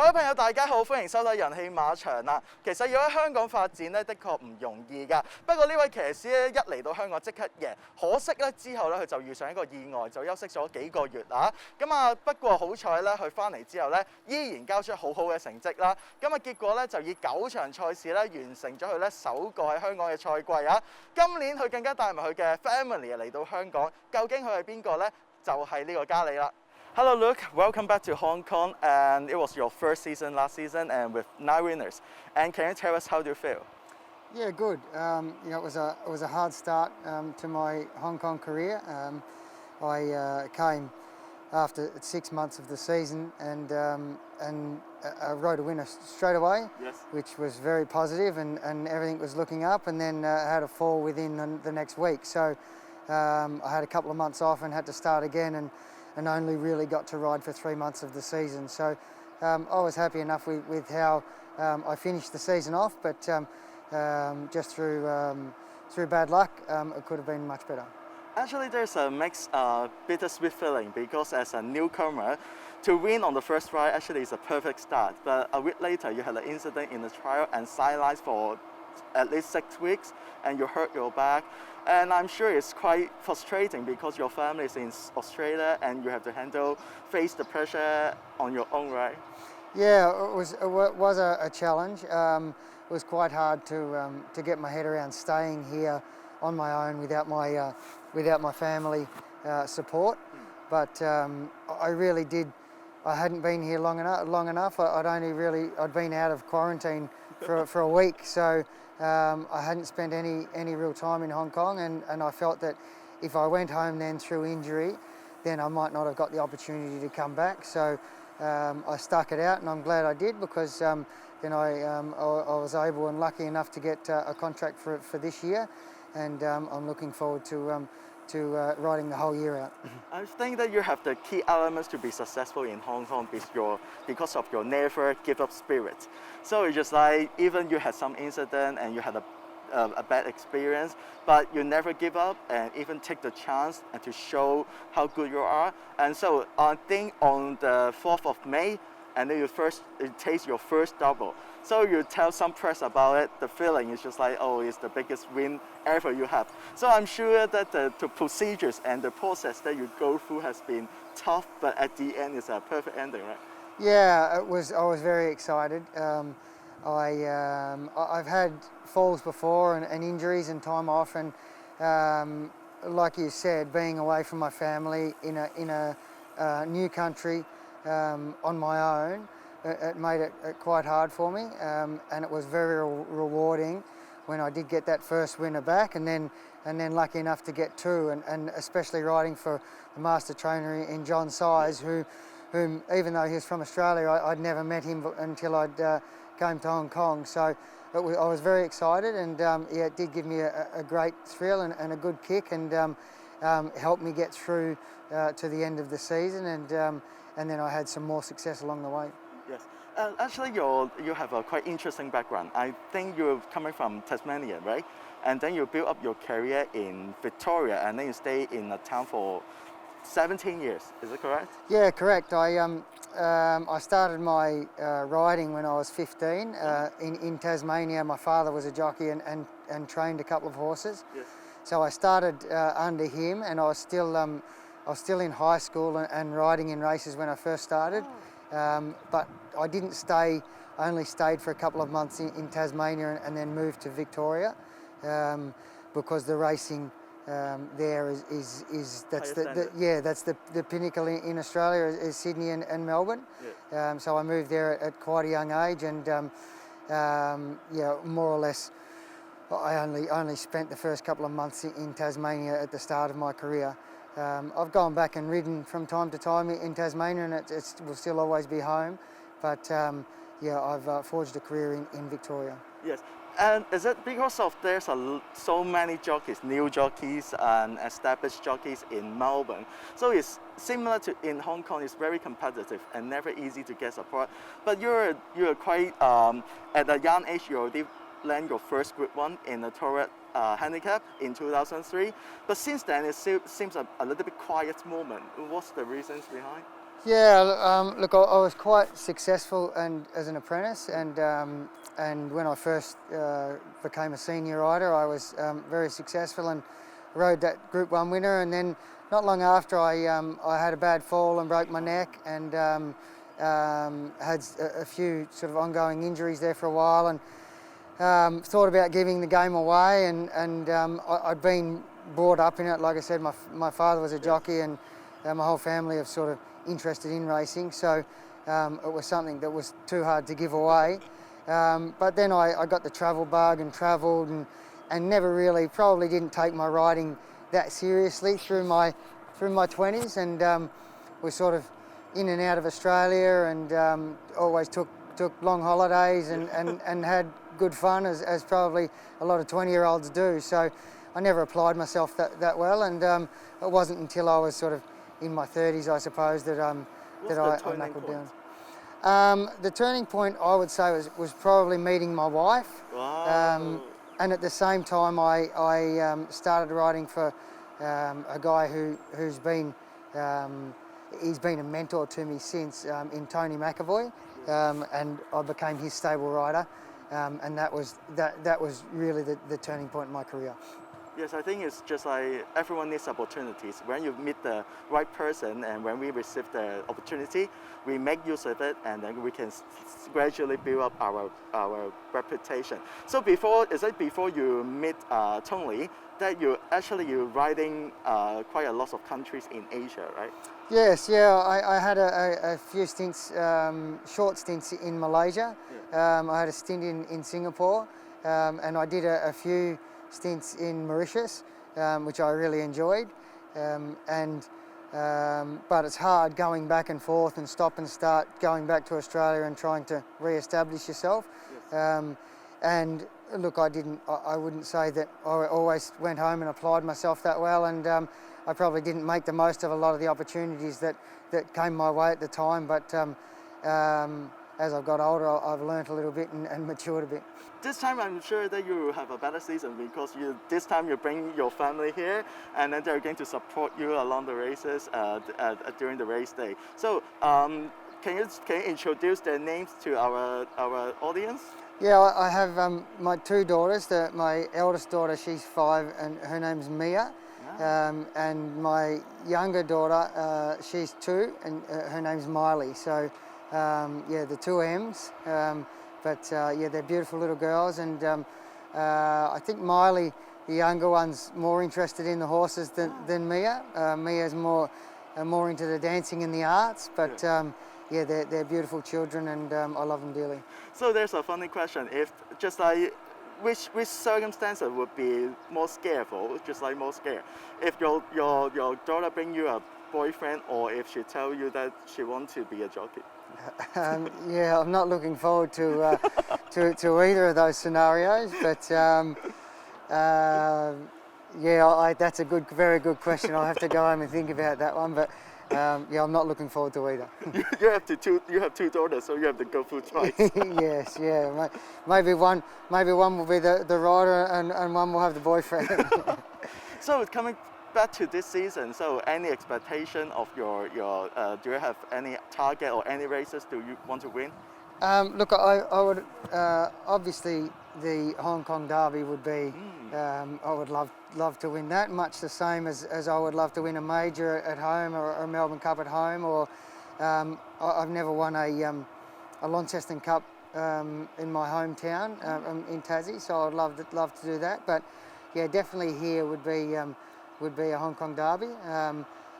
各位朋友，大家好，歡迎收睇人氣馬場啦。其實要喺香港發展咧，的確唔容易㗎。不過呢位騎師咧，一嚟到香港即刻贏，可惜咧之後咧佢就遇上一個意外，就休息咗幾個月啊。不過好彩咧，佢翻嚟之後咧，依然交出好好嘅成績啦。結果咧就以9場賽事咧完成咗佢咧首個喺香港嘅賽季啊。今年佢更加帶埋佢嘅 family 嚟到香港，究竟佢係邊個咧？就係呢個嘉里啦。Hello, Luke. Welcome back to Hong Kong. And it was your first season last season, and with 9 winners. And can you tell us how do you feel? Yeah, good. It was a hard start to my Hong Kong career. I came after 6 months of the season, and I rode a winner straight away, yes, which was very positive, and everything was looking up. And then I had a fall within the next week, so I had a couple of months off and had to start again, and only really got to ride for 3 months of the season. So I was happy enough with how I finished the season off, but just through bad luck, it could have been much better. Actually, there's a mixed bittersweet feeling because as a newcomer, to win on the first ride actually is a perfect start. But a week later, you had an incident in the trial and sidelines for at least 6 weeks, and you hurt your back. And I'm sure it's quite frustrating because your family is in Australia and you have to face the pressure on your own, right? Yeah, it was a challenge. It was quite hard to get my head around staying here on my own without my family support. But I really did. I hadn't been here long enough. I'd been out of quarantine for a week, so I hadn't spent any real time in Hong Kong, and I felt that if I went home then through injury, then I might not have got the opportunity to come back. So I stuck it out, and I'm glad I did, because then I was able and lucky enough to get a contract for this year, and I'm looking forward to riding the whole year out. I think that you have the key elements to be successful in Hong Kong because of your never give up spirit. So it's just like even you had some incident and you had a bad experience, but you never give up and even take the chance and to show how good you are. And so I think on the 4th of May, and then you taste your first double. So you tell some press about it, the feeling is just like, oh, it's the biggest win ever you have. So I'm sure that the procedures and the process that you go through has been tough, but at the end it's a perfect ending, right? Yeah, I was very excited. I've had falls before and injuries and time off, and like you said, being away from my family in a new country, on my own, it made it quite hard for me, and it was very rewarding when I did get that first winner back, and then lucky enough to get 2, and especially riding for the master trainer in John Size, whom even though he was from Australia, I'd never met him until I'd came to Hong Kong. So I was very excited, and yeah, it did give me a great thrill and a good kick, and helped me get through to the end of the season, and then I had some more success along the way. Yes. Actually, you have a quite interesting background. I think you're coming from Tasmania, right? And then you build up your career in Victoria, and then you stay in a town for 17 years. Is it correct? Yeah, correct. I started my riding when I was 15 in Tasmania. My father was a jockey and trained a couple of horses. Yes. So I started under him, and I was still in high school and riding in races when I first started. But I didn't stay. I only stayed for a couple of months in Tasmania and then moved to Victoria, because the racing there is that's the pinnacle in Australia is Sydney and Melbourne. Yeah. So I moved there at quite a young age, and yeah, more or less, I only spent the first couple of months in Tasmania at the start of my career. I've gone back and ridden from time to time in Tasmania, and it will still always be home. But yeah, I've forged a career in Victoria. Yes. And is it because of there's so many jockeys, new jockeys and established jockeys in Melbourne? So it's similar to in Hong Kong. It's very competitive and never easy to get support. But you're quite at a young age. You already land your first Group 1 in a Tourette handicap in 2003. But since then, it seems a little bit quiet moment. What's the reasons behind? Yeah, look, I was quite successful as an apprentice, and when I first became a senior rider, I was very successful and rode that Group 1 winner. And then not long after, I had a bad fall and broke my neck, and had a few sort of ongoing injuries there for a while, and thought about giving the game away. And I'd been brought up in it. Like I said, my father was a jockey, and my whole family are sort of interested in racing, so it was something that was too hard to give away. But then I got the travel bug and travelled, and never really, probably didn't take my riding that seriously through my 20s, and was sort of in and out of Australia, and always took long holidays and had good fun, as probably a lot of 20-year-olds do. So I never applied myself that well, and it wasn't until I was sort of in my 30s, I suppose, that I knuckled down. The turning point, I would say, was probably meeting my wife. Wow. And at the same time, I started riding for a guy who's been he's been a mentor to me since, in Tony McEvoy, and I became his stable rider, and that was really the turning point in my career. Yes, I think it's just like everyone needs opportunities. When you meet the right person, and when we receive the opportunity, we make use of it, and then we can gradually build up our reputation. So before you meet Tony, that you're riding quite a lot of countries in Asia, right? Yes, yeah. I had a few stints, short stints in Malaysia. Yeah. I had a stint in Singapore, and I did a few stints in Mauritius, which I really enjoyed, but it's hard going back and forth and stop and start, going back to Australia and trying to re-establish yourself. Yes. And look, I wouldn't say that I always went home and applied myself that well, and I probably didn't make the most of a lot of the opportunities that came my way at the time, but as I've got older, I've learnt a little bit and matured a bit. This time I'm sure that you will have a better season, because this time you bring your family here, and then they're going to support you along the races during the race day. So can you introduce their names to our audience? Yeah, I have my two daughters. My eldest daughter, she's 5, and her name's Mia. And my younger daughter, she's 2, and her name's Miley. So yeah, the 2 M's. But yeah, they're beautiful little girls, and I think Miley, the younger one's more interested in the horses than Mia. Mia's more into the dancing and the arts, but yeah, they're beautiful children, and I love them dearly. So there's a funny question: if just like which circumstances would be more scareful, just like more scare, if your daughter bring you a boyfriend, or if she tell you that she wants to be a jockey? Yeah, I'm not looking forward to either of those scenarios, but yeah, that's a very good question. I'll have to go home and think about that one, but yeah, I'm not looking forward to either. You have 2 daughters, so you have to go full twice. Yes, yeah. Maybe one will be the rider, and one will have the boyfriend. So coming back to this season, so any expectation of your do you have any target or any races do you want to win? Look, I would obviously the Hong Kong Derby would be. I would love to win that, much the same as I would love to win a major at home, or a Melbourne Cup at home, or I've never won a Launceston Cup in my hometown in Tassie, so I'd love to do that. But yeah, definitely here would be a Hong Kong Derby.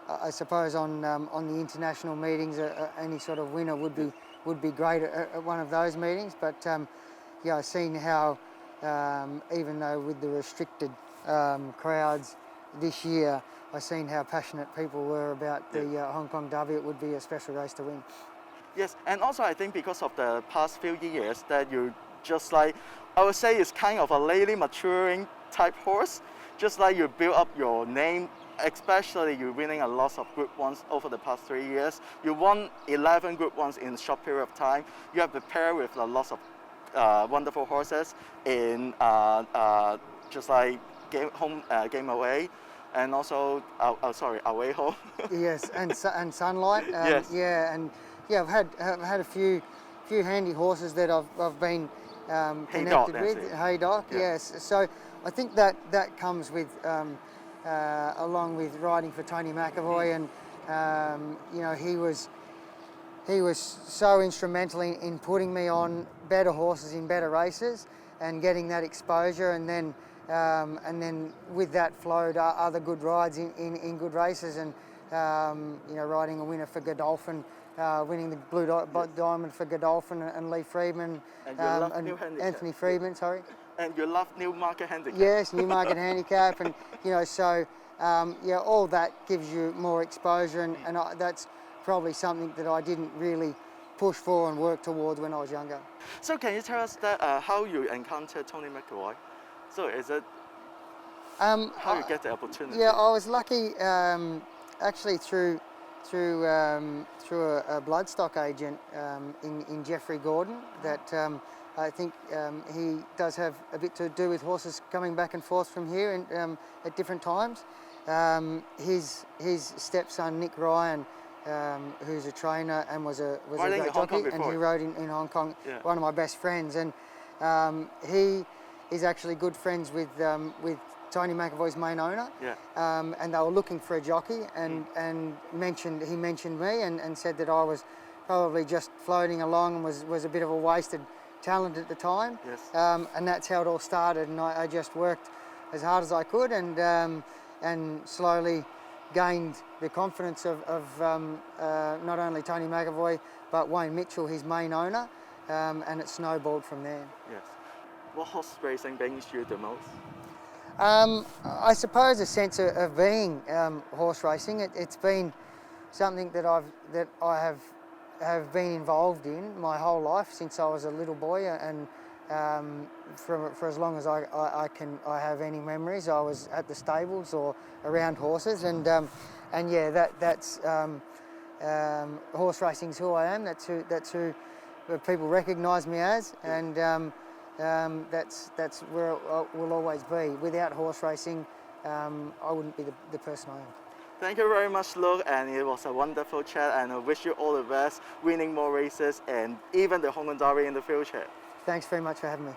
I suppose on the international meetings, any sort of winner would be great at one of those meetings. But yeah, I've seen how even though with the restricted crowds this year, I've seen how passionate people were about the Hong Kong Derby. It would be a special race to win. Yes, and also I think because of the past few years that you just like, I would say it's kind of a lately maturing type horse. Just like you build up your name, especially you're winning a lot of Group 1s over the past 3 years. You won 11 Group 1s in a short period of time. You have prepared with a lot of wonderful horses in just like game away. and also, away home. Yes, and sunlight. Yes. Yeah, and I've had a few handy horses that I've been connected with. Haydock. Yeah. Yes. So I think that comes with along with riding for Tony McEvoy, and he was so instrumental in putting me on better horses in better races and getting that exposure, and then with that flowed other good rides in good races, and riding a winner for Godolphin, winning the Blue Diamond for Godolphin and Lee Friedman, And you love New Handicap. Anthony Friedman, sorry. And you love Newmarket Handicap. Yes, Newmarket Handicap, and so all that gives you more exposure, and that's probably something that I didn't really push for and work towards when I was younger. So can you tell us that how you encountered Tony McEvoy? So is it how you get the opportunity? Yeah, I was lucky actually through a bloodstock agent in Jeffrey Gordon, that I think he does have a bit to do with horses coming back and forth from here and, at different times. His stepson Nick Ryan, who's a trainer and was a great jockey, and he rode in Hong Kong. Yeah. One of my best friends, and he is actually good friends with Tony McEvoy's main owner. Yeah. And they were looking for a jockey, and he mentioned me and said that I was probably just floating along and was a bit of a wasted talent at the time. Yes. And that's how it all started, and I just worked as hard as I could, and slowly gained the confidence of not only Tony McEvoy but Wayne Mitchell, his main owner, and it snowballed from there. Yes. What horse racing brings you the most? I suppose a sense of being horse racing. It's been something that I have been involved in my whole life since I was a little boy, and for as long as I have any memories, I was at the stables or around horses, and yeah, that's horse racing's who I am. That's who people recognise me as, and that's where I will always be. Without horse racing, I wouldn't be the person I am. Thank you very much, Luke, and it was a wonderful chat, and I wish you all the best, winning more races and even the Hong Kong Derby in the future. Thanks very much for having me.